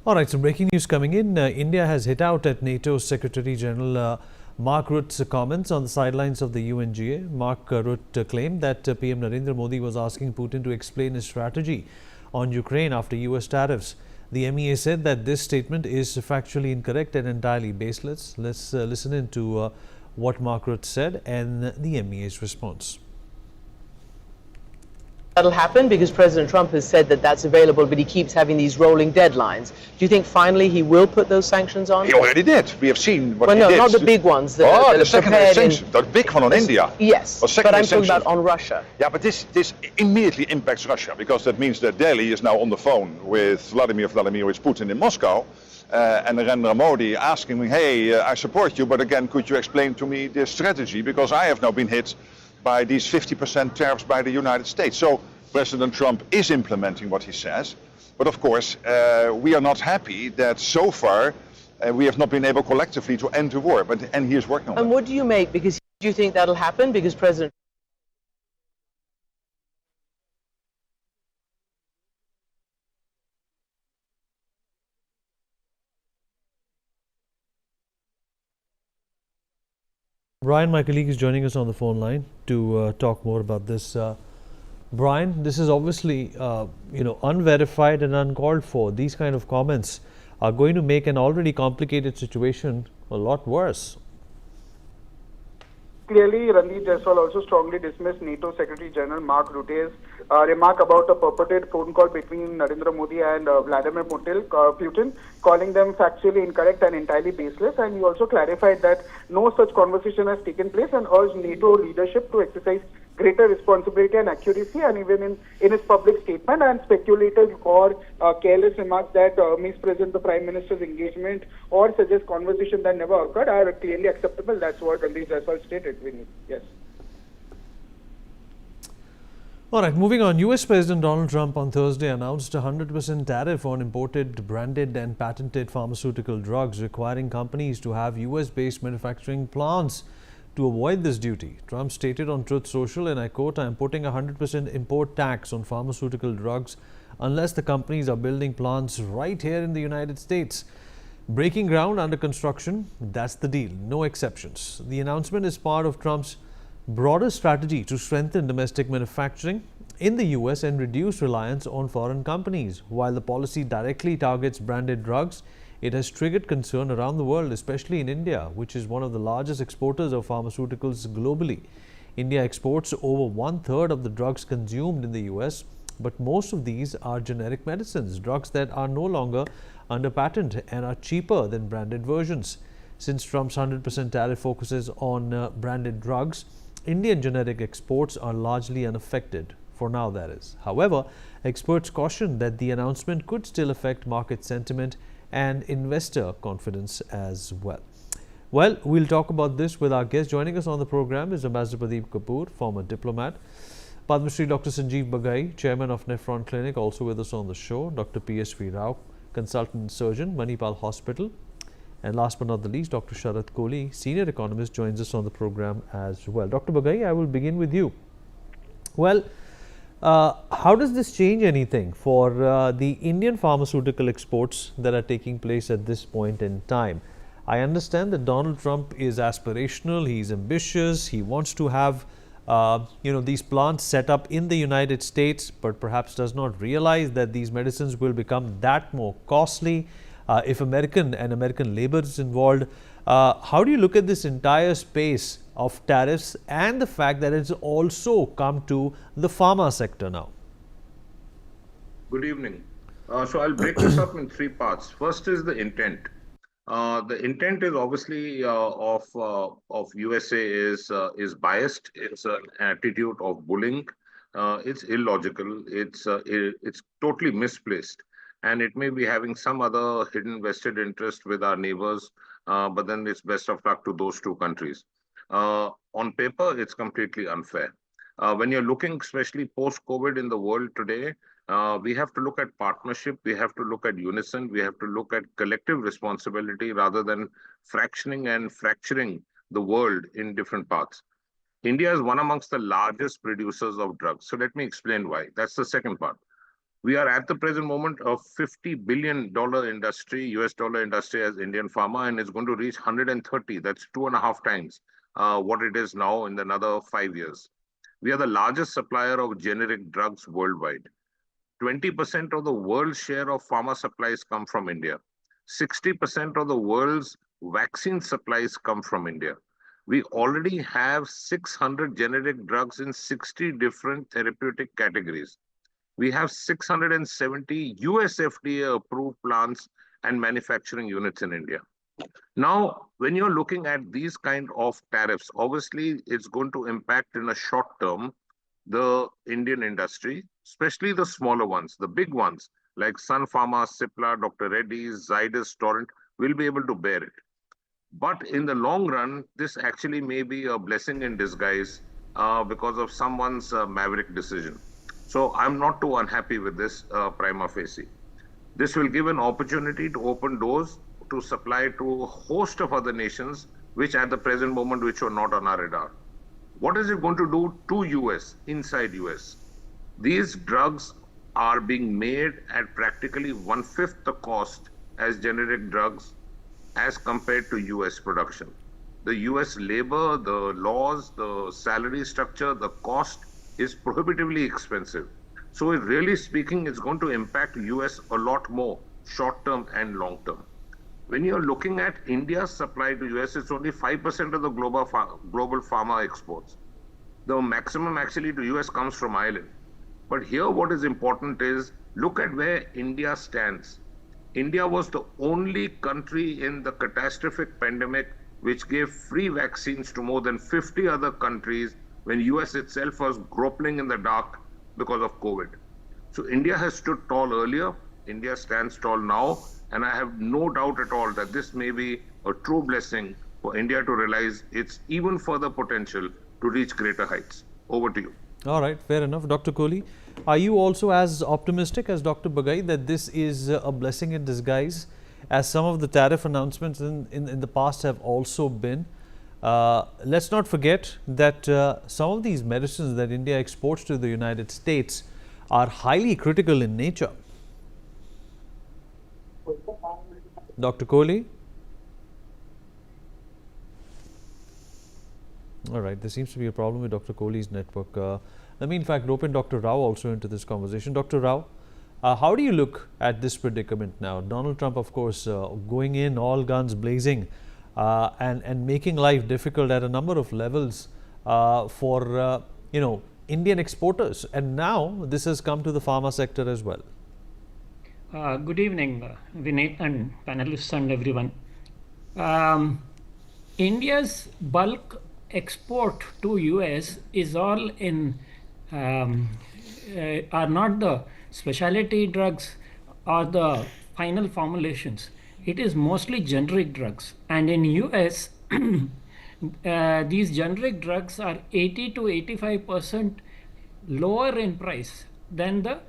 All right, so breaking news coming in. India has hit out at NATO Secretary General Mark Rutte's comments on the sidelines of the UNGA. Mark Rutte claimed that PM Narendra Modi was asking Putin to explain his strategy on Ukraine after US tariffs. The MEA said that this statement is factually incorrect and entirely baseless. Let's listen into what Mark Rutte said and the MEA's response. That'll happen because President Trump has said that that's available, but he keeps having these rolling deadlines. Do you think finally he will put those sanctions on? He already did. We have seen what he did. Not the big ones. The secondary sanctions, the big one on India. Yes, but I'm talking about on Russia. Yeah, but this immediately impacts Russia, because that means that Delhi is now on the phone with Vladimir Putin in Moscow. And Narendra Modi asking me, hey, I support you, but again, could you explain to me this strategy? Because I have now been hit by these 50% tariffs by the United States. So President Trump is implementing what he says. But of course, we are not happy that so far we have not been able collectively to end the war. And he is working on it. And what do you make? Because do you think that'll happen? Because President Brian, my colleague, is joining us on the phone line to talk more about this. Brian, this is obviously, unverified and uncalled for. These kind of comments are going to make an already complicated situation a lot worse. Clearly, Randeep Jaiswal also strongly dismissed NATO Secretary General Mark Rutte's remark about a purported phone call between Narendra Modi and Vladimir Putin, calling them factually incorrect and entirely baseless. And he also clarified that no such conversation has taken place and urged NATO leadership to exercise greater responsibility and accuracy. And even in his public statement, and speculative or careless remarks that mispresent the Prime Minister's engagement or suggest conversation that never occurred are clearly acceptable. That's what Randeep Jaiswal stated. Yes. All right, moving on. US President Donald Trump on Thursday announced a 100% tariff on imported, branded and patented pharmaceutical drugs, requiring companies to have US-based manufacturing plants to avoid this duty. Trump stated on Truth Social, and I quote, "I am putting a 100% import tax on pharmaceutical drugs unless the companies are building plants right here in the United States. Breaking ground, under construction, that's the deal, no exceptions." The announcement is part of Trump's broader strategy to strengthen domestic manufacturing in the US and reduce reliance on foreign companies. While the policy directly targets branded drugs, it has triggered concern around the world, especially in India, which is one of the largest exporters of pharmaceuticals globally. India exports over 1/3 of the drugs consumed in the US, but most of these are generic medicines, drugs that are no longer under patent and are cheaper than branded versions. Since Trump's 100% tariff focuses on branded drugs, Indian generic exports are largely unaffected, for now that is. However, experts caution that the announcement could still affect market sentiment and investor confidence as well. Well, we'll talk about this with our guest. Joining us on the program is Ambassador Pradeep Kapoor, former diplomat, Padma Shri Dr. Sanjeev Bagai, Chairman of Nephron Clinic, also with us on the show, Dr. PSV Rao, Consultant Surgeon, Manipal Hospital, and last but not the least, Dr. Sharat Kohli, Senior Economist, joins us on the program as well. Dr. Bagai, I will begin with you. Well, how does this change anything for the Indian pharmaceutical exports that are taking place at this point in time? I understand that Donald Trump is aspirational, he's ambitious, he wants to have these plants set up in the United States, but perhaps does not realize that these medicines will become that more costly if American labor is involved. How do you look at this entire space of tariffs and the fact that it's also come to the pharma sector now? Good evening. So I'll break this up in three parts. First is the intent. The intent is obviously of USA is biased. It's an attitude of bullying. It's illogical. It's totally misplaced, and it may be having some other hidden vested interest with our neighbors. But then it's best of luck to those two countries. On paper, it's completely unfair. When you're looking, especially post-COVID in the world today, we have to look at partnership, we have to look at unison, we have to look at collective responsibility rather than fractioning and fracturing the world in different parts. India is one amongst the largest producers of drugs. So let me explain why. That's the second part. We are at the present moment a $50 billion industry, US dollar industry as Indian pharma, and it's going to reach 130. That's 2.5 times what it is now in another 5 years. We are the largest supplier of generic drugs worldwide. 20% of the world's share of pharma supplies come from India. 60% of the world's vaccine supplies come from India. We already have 600 generic drugs in 60 different therapeutic categories. We have 670 US FDA approved plants and manufacturing units in India. Now, when you're looking at these kind of tariffs, obviously it's going to impact in a short term the Indian industry, especially the smaller ones. The big ones like Sun Pharma, Cipla, Dr. Reddy's, Zydus, Torrent will be able to bear it. But in the long run, this actually may be a blessing in disguise because of someone's maverick decision. So I'm not too unhappy with this prima facie. This will give an opportunity to open doors to supply to a host of other nations, which at the present moment, which were not on our radar. What is it going to do to US, inside US? These drugs are being made at practically 1/5 the cost as generic drugs as compared to US production. The US labor, the laws, the salary structure, the cost is prohibitively expensive. So really speaking, it's going to impact US a lot more, short term and long term. When you're looking at India's supply to US, it's only 5% of the global pharma exports. The maximum actually to US comes from Ireland. But here what is important is, look at where India stands. India was the only country in the catastrophic pandemic which gave free vaccines to more than 50 other countries when US itself was groping in the dark because of COVID. So India has stood tall earlier, India stands tall now, and I have no doubt at all that this may be a true blessing for India to realize its even further potential to reach greater heights. Over to you. All right, fair enough. Dr. Kohli, are you also as optimistic as Dr. Bagai that this is a blessing in disguise, as some of the tariff announcements in the past have also been? Let's not forget that some of these medicines that India exports to the United States are highly critical in nature. Dr. Kohli? All right, there seems to be a problem with Dr. Kohli's network. Let me in fact rope in Dr. Rao also into this conversation. Dr. Rao, how do you look at this predicament now? Donald Trump, of course, going in all guns blazing and making life difficult at a number of levels for Indian exporters, and now this has come to the pharma sector as well. Good evening, Vinay and panelists and everyone. India's bulk export to US is all in are not the specialty drugs or the final formulations. It is mostly generic drugs, and in US these generic drugs are 80 to 85% lower in price than the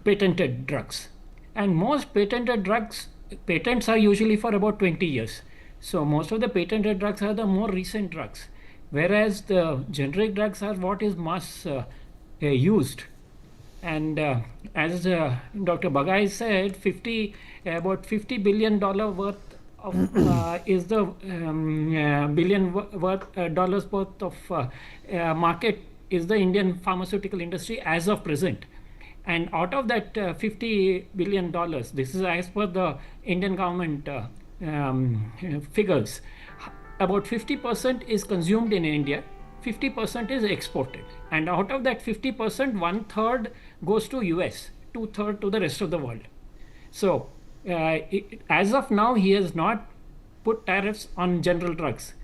patented drugs. And most patented drugs, patents are usually for about 20 years. So most of the patented drugs are the more recent drugs, whereas the generic drugs are what is mass used. And as Dr. Bagai said, about $50 billion worth of is the dollars worth of market is the Indian pharmaceutical industry as of present. And out of that $50 billion, this is as per the Indian government figures, about 50% is consumed in India, 50% is exported. And out of that 50%, 1/3 goes to US, 2/3 to the rest of the world. So as of now, he has not put tariffs on general drugs,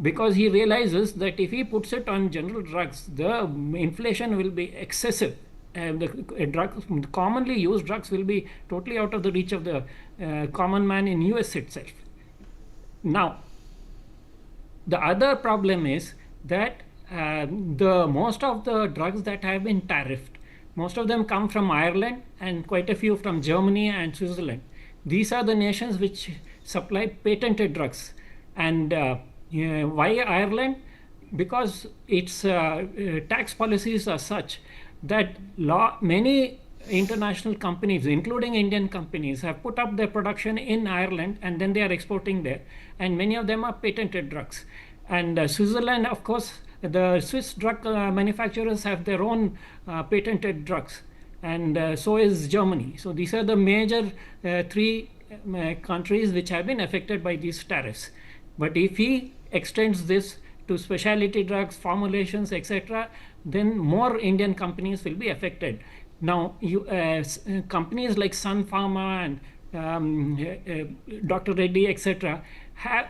because he realizes that if he puts it on general drugs, the inflation will be excessive. The commonly used drugs will be totally out of the reach of the common man in US itself. Now, the other problem is that most of the drugs that have been tariffed, most of them come from Ireland and quite a few from Germany and Switzerland. These are the nations which supply patented drugs. And why Ireland? Because its tax policies are such that many international companies, including Indian companies, have put up their production in Ireland and then they are exporting there. And many of them are patented drugs. And Switzerland, of course, the Swiss drug manufacturers have their own patented drugs. And so is Germany. So these are the major three countries which have been affected by these tariffs. But if he extends this to specialty drugs, formulations, etc., then more Indian companies will be affected. Now, companies like Sun Pharma and Dr. Reddy, etc.,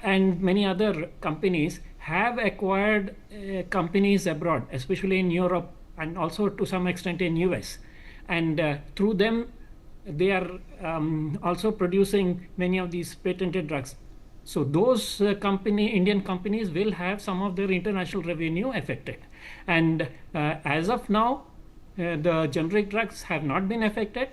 and many other companies have acquired companies abroad, especially in Europe and also to some extent in US. And through them, they are also producing many of these patented drugs. So those Indian companies will have some of their international revenue affected. And as of now, the generic drugs have not been affected.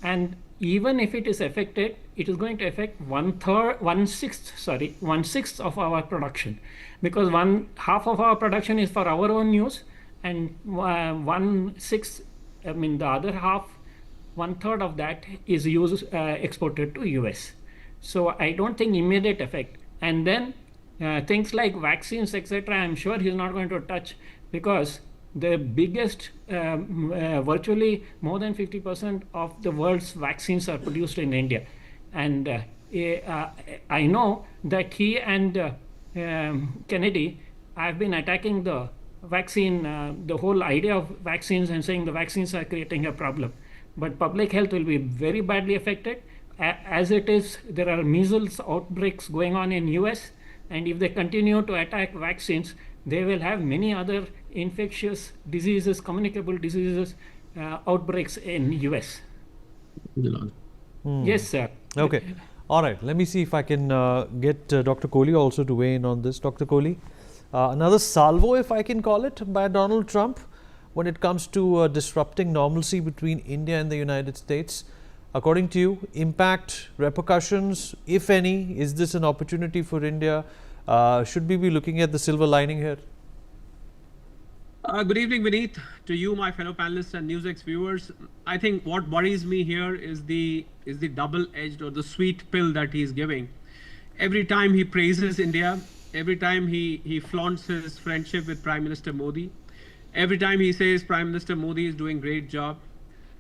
And even if it is affected, it is going to affect one sixth of our production, because half of our production is for our own use, and the other half, 1/3 of that is exported to US. So I don't think immediate effect. And then things like vaccines, etc., I'm sure he's not going to touch, because the biggest, virtually more than 50% of the world's vaccines are produced in India. And I know that he and Kennedy have been attacking the vaccine, the whole idea of vaccines, and saying the vaccines are creating a problem. But public health will be very badly affected. As it is, there are measles outbreaks going on in US, and if they continue to attack vaccines, they will have many other infectious diseases, communicable diseases, outbreaks in US. Yes, sir. Okay. All right. Let me see if I can get Dr. Kohli also to weigh in on this. Dr. Kohli, another salvo, if I can call it, by Donald Trump when it comes to disrupting normalcy between India and the United States. According to you, impact, repercussions, if any, is this an opportunity for India? Should we be looking at the silver lining here? Good evening, Vineet, to you, my fellow panelists and NewsX viewers. I think what worries me here is the double-edged or the sweet pill that he's giving. Every time he praises India, every time he flaunts his friendship with Prime Minister Modi, every time he says Prime Minister Modi is doing a great job,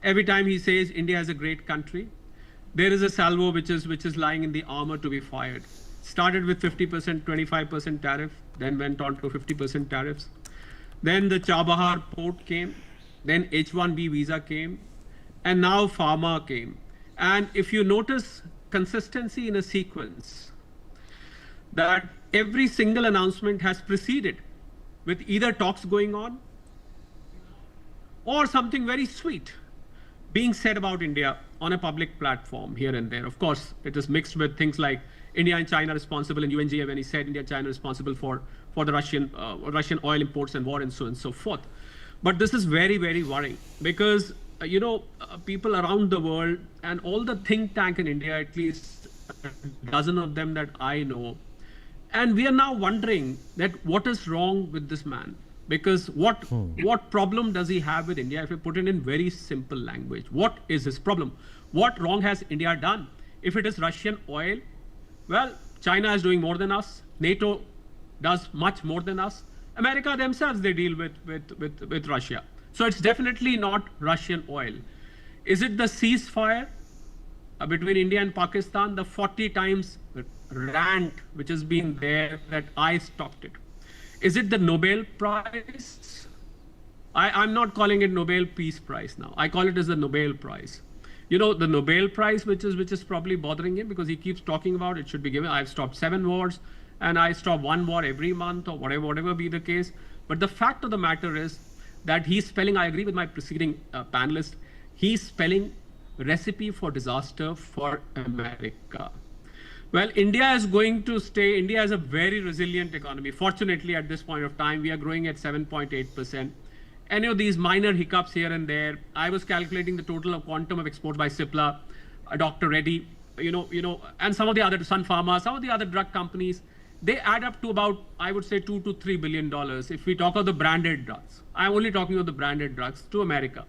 every time he says India is a great country, there is a salvo which is lying in the armor to be fired. Started with 50%, 25% tariff, then went on to 50% tariffs. Then the Chabahar port came, then H-1B visa came, and now Pharma came. And if you notice consistency in a sequence, that every single announcement has preceded with either talks going on or something very sweet being said about India on a public platform here and there. Of course, it is mixed with things like India and China responsible in UNGA when he said India and China responsible for the Russian oil imports and war and so on and so forth. But this is very, very worrying because, people around the world and all the think tank in India, at least a dozen of them that I know, and we are now wondering that what is wrong with this man? Because what problem does he have with India? If we put it in very simple language, what is his problem? What wrong has India done? If it is Russian oil, well, China is doing more than us. NATO does much more than us. America themselves, they deal with Russia. So it's definitely not Russian oil. Is it the ceasefire between India and Pakistan, the 40 times rant which has been there that I stopped it? Is it the Nobel Prize? I'm not calling it Nobel Peace Prize now. I call it as the Nobel Prize. The Nobel Prize, which is probably bothering him because he keeps talking about it should be given. I've stopped 7 wars and I stop 1 war every month or whatever be the case. But the fact of the matter is that he's spelling, I agree with my preceding panelist, he's spelling recipe for disaster for America. Well, India is going to stay. India is a very resilient economy. Fortunately, at this point of time, we are growing at 7.8%. Any of these minor hiccups here and there, I was calculating the total of quantum of export by Cipla, Dr. Reddy, and some of the other Sun Pharma, some of the other drug companies, they add up to about, I would say, $2 to $3 billion if we talk of the branded drugs. I'm only talking of the branded drugs to America.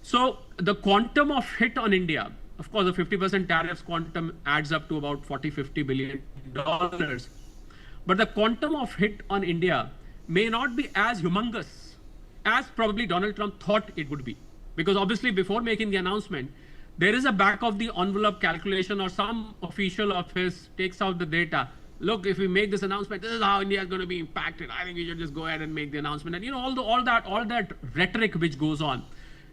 So the quantum of hit on India, of course, the 50% tariffs quantum adds up to about 40-50 billion dollars. But the quantum of hit on India may not be as humongous as probably Donald Trump thought it would be. Because obviously before making the announcement, there is a back of the envelope calculation, or some official of his takes out the data. Look, if we make this announcement, this is how India is going to be impacted. I think we should just go ahead and make the announcement. And all that rhetoric which goes on.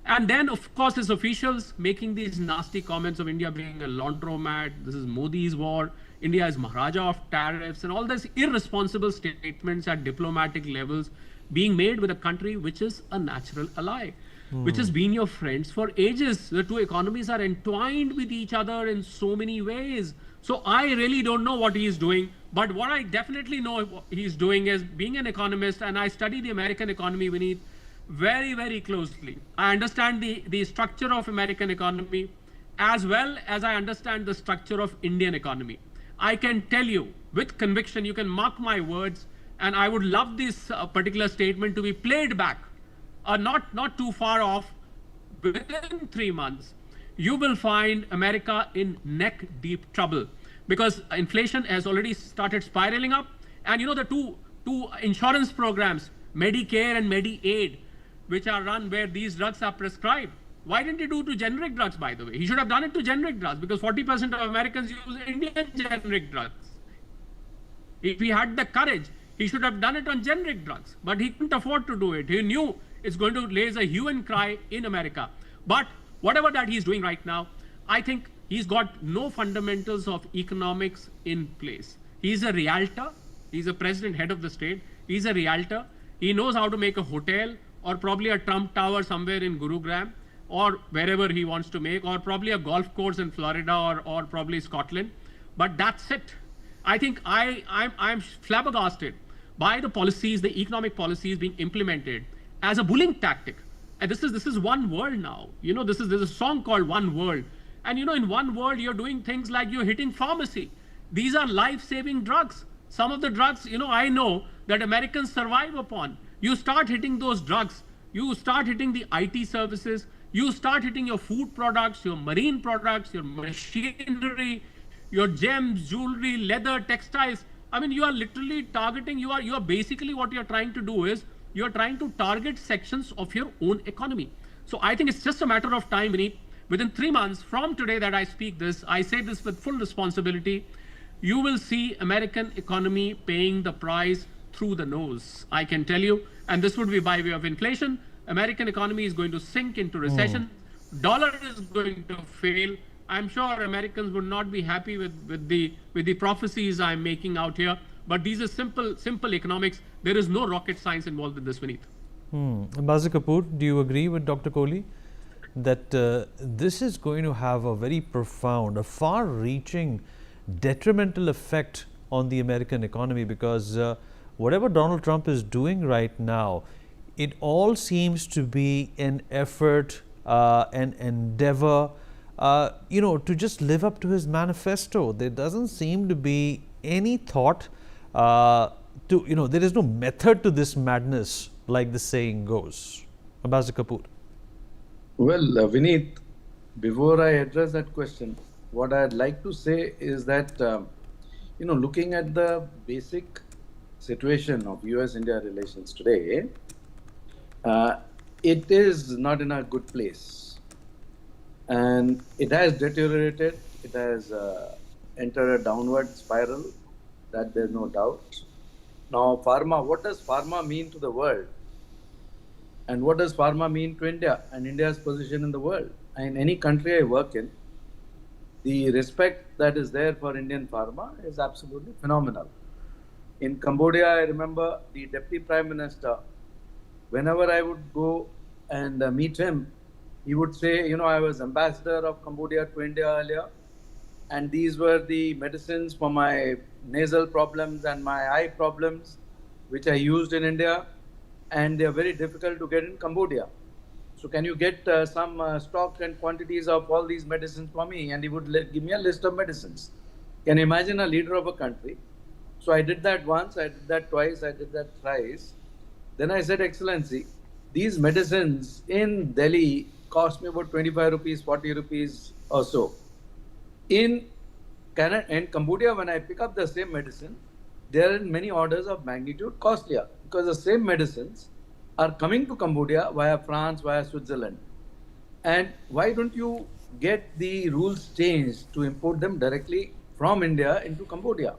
And then, of course, his officials making these nasty comments of India being a laundromat. This is Modi's war. India is Maharaja of tariffs, and all these irresponsible statements at diplomatic levels being made with a country which is a natural ally, which has been your friends for ages. The two economies are entwined with each other in so many ways. So I really don't know what he is doing, but what I definitely know he's doing is, being an economist, and I study the American economy, Vineet, very, very closely. I understand the structure of American economy as well as I understand the structure of Indian economy. I can tell you with conviction, you can mark my words, and I would love this particular statement to be played back, not too far off. Within 3 months, you will find America in neck deep trouble, because inflation has already started spiraling up. And the two insurance programs, Medicare and Medicaid, which are run where these drugs are prescribed. Why didn't he do to generic drugs, by the way? He should have done it to generic drugs, because 40% of Americans use Indian generic drugs. If he had the courage, he should have done it on generic drugs, but he couldn't afford to do it. He knew it's going to raise a hue and cry in America. But whatever that he's doing right now, I think he's got no fundamentals of economics in place. He's a realtor. He's a president, head of the state. He's a realtor. He knows how to make a hotel, or probably a Trump Tower somewhere in Gurugram, or wherever he wants to make, or probably a golf course in Florida, or probably Scotland. But that's it. I think I'm flabbergasted by the policies, the economic policies being implemented as a bullying tactic. And this is one world now. There's a song called One World. And in one world, you're doing things like you're hitting pharmacy. These are life-saving drugs. Some of the drugs, I know that Americans survive upon. You start hitting those drugs, you start hitting the IT services, you start hitting your food products, your marine products, your machinery, your gems, jewelry, leather, textiles. I mean, you are literally targeting, you are basically, what you're trying to do is, you're trying to target sections of your own economy. So I think it's just a matter of time, Vineet. Within 3 months from today that I speak this, I say this with full responsibility, you will see American economy paying the price through the nose, I can tell you. And this would be by way of inflation. American economy is going to sink into recession. Dollar is going to fail. I'm sure Americans would not be happy with the prophecies I'm making out here. But these are simple economics. There is no rocket science involved in this, Vineet. Ambassador Kapoor, do you agree with Dr. Kohli that this is going to have a very profound, a far-reaching, detrimental effect on the American economy? Because whatever Donald Trump is doing right now, it all seems to be an effort, an endeavor, to just live up to his manifesto. There doesn't seem to be any thought there is no method to this madness, like the saying goes. Ambassador Kapoor. Well, Vineet, before I address that question, what I'd like to say is that, looking at the basic situation of US-India relations today, it is not in a good place. And it has deteriorated. It has entered a downward spiral, that there's no doubt. Now, pharma, what does pharma mean to the world? And what does pharma mean to India and India's position in the world? In any country I work in, the respect that is there for Indian pharma is absolutely phenomenal. In Cambodia, I remember the Deputy Prime Minister, whenever I would go and meet him, he would say, I was ambassador of Cambodia to India earlier, and these were the medicines for my nasal problems and my eye problems, which I used in India, and they are very difficult to get in Cambodia. So can you get some stock and quantities of all these medicines for me? And he would give me a list of medicines. Can you imagine a leader of a country So I did that once, I did that twice, I did that thrice. Then I said, Excellency, these medicines in Delhi cost me about 25 rupees, 40 rupees or so. In Canada and Cambodia, when I pick up the same medicine, they are in many orders of magnitude costlier because the same medicines are coming to Cambodia via France, via Switzerland. And why don't you get the rules changed to import them directly from India into Cambodia?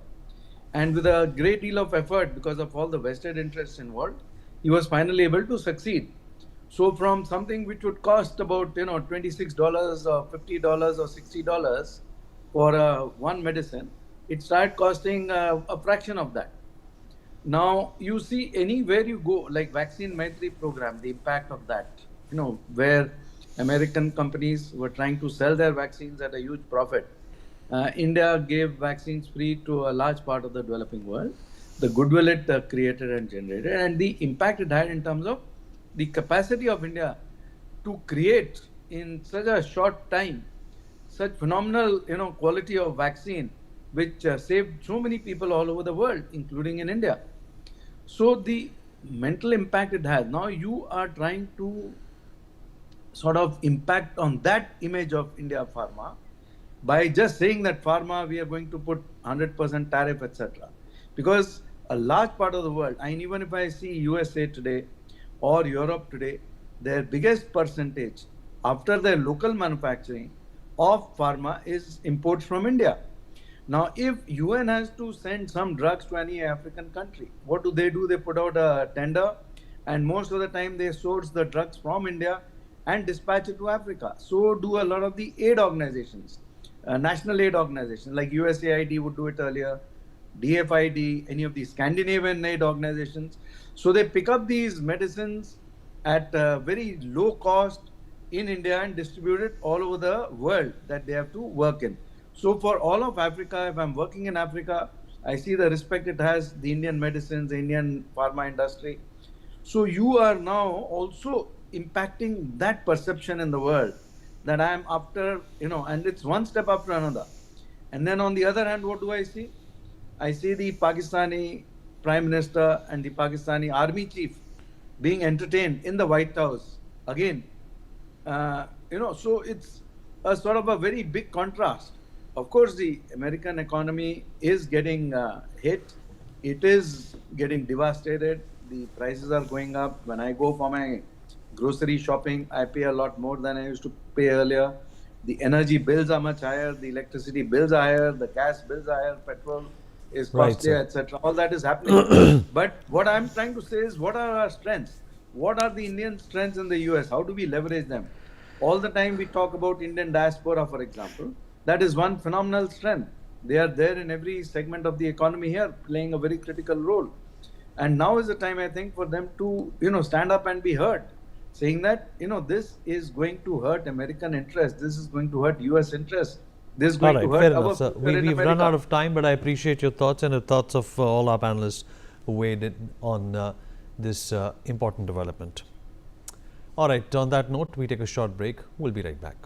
And with a great deal of effort, because of all the vested interests involved, he was finally able to succeed. So from something which would cost about $26 or $50 or $60 for one medicine, it started costing a fraction of that. Now you see anywhere you go, like Vaccine Maitri program, the impact of that, where American companies were trying to sell their vaccines at a huge profit. India gave vaccines free to a large part of the developing world. The goodwill it created and generated, and the impact it had in terms of the capacity of India to create in such a short time such phenomenal quality of vaccine, which saved so many people all over the world, including in India. So the mental impact it has. Now you are trying to sort of impact on that image of India Pharma by just saying that Pharma, we are going to put 100% tariff, etc. Because a large part of the world, and even if I see USA today or Europe today, their biggest percentage after their local manufacturing of pharma is imports from India. Now, if UN has to send some drugs to any African country, what do? They put out a tender, and most of the time they source the drugs from India and dispatch it to Africa. So do a lot of the aid organizations, national aid organizations like USAID would do it earlier, DFID, any of the Scandinavian aid organizations. So they pick up these medicines at a very low cost in India and distribute it all over the world that they have to work in. So for all of Africa, if I'm working in Africa, I see the respect it has, the Indian medicines, the Indian pharma industry. So you are now also impacting that perception in the world that I am after, and it's one step after another. And then on the other hand, what do I see? I see the Pakistani Prime Minister and the Pakistani Army Chief being entertained in the White House again. So it's a sort of a very big contrast. Of course, the American economy is getting hit. It is getting devastated. The prices are going up. When I go for my grocery shopping, I pay a lot more than I used to pay earlier. The energy bills are much higher. The electricity bills are higher. The gas bills are higher. Petrol is costlier, etc. All that is happening. But what I'm trying to say is, what are our strengths? What are the Indian strengths in the US? How do we leverage them? All the time we talk about Indian diaspora, for example. That is one phenomenal strength. They are there in every segment of the economy here, playing a very critical role. And now is the time, I think, for them to, stand up and be heard, saying that, this is going to hurt American interests. This is going to hurt US interests. This is going to hurt fair our enough, sir. future in We've run America. out of time, but I appreciate your thoughts and the thoughts of all our panelists who weighed in on this important development. All right, on that note, we take a short break. We'll be right back.